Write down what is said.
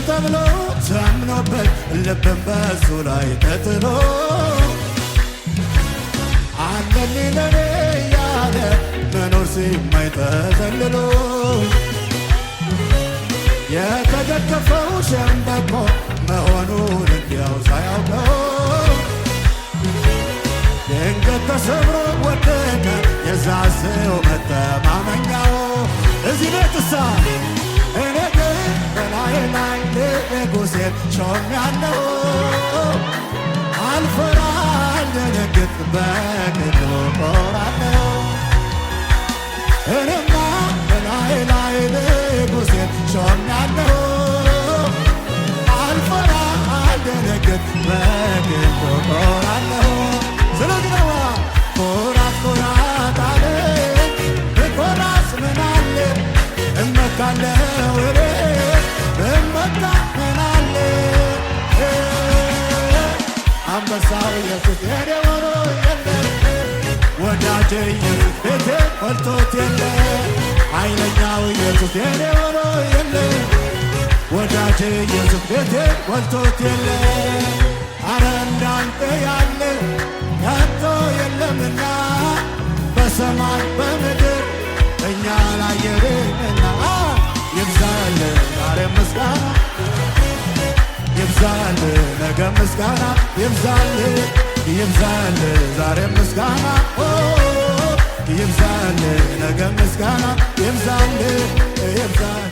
ተብሎ ታምኖበት ልብን በሱ ላይ ተጥሎ አለልኝ ለኔ ያለ መኖር ሲማይ ተዘልሎ የተደገፈው ሸምበቆ መሆኑን እንዲያው ሳያውቀው ድንገት ተሰብሮ ወደቀ የዛ ሰው መተማመኛው። እዚህ ቤትሳ እኔ ግን በላይ ላይ ንጉሴን ሾሜያለሁ። አልፈራ አልደነግጥ በቅሎ እኮራለሁ። እኔማ በላይ ላይ ንጉሴን ሾሜያለሁ። አልፈራ አልደነግጥ በቅሎ እኮራለሁ። ስለዚህ ነዋ ኮራት ኮራት አለ ብኮራስ ምን አለ እመካለሁ እኔ ብመካ ምን አለ አንበሳው ኢየሱስ የኔ ሆኖ የለ ወዳጄ ኢየሱስ ቤቴ ሞልቶት የለ ኃይለኛው ኢየሱስ የኔ ሆኖ የለ ወዳጄ ኢየሱስ ቤቴ ሞልቶት የለ አረ እንዳንተ ያለ ከቶ የለምና በሰማይ በምድር እኛ ላየንና ይብዛል ዛሬ ምስጋና ይብዛል ነገ ምስጋና ይብዛል ይብዛል ዛሬ ምስጋና ይብዛል ነገ ምስጋና ይብዛል ይብዛል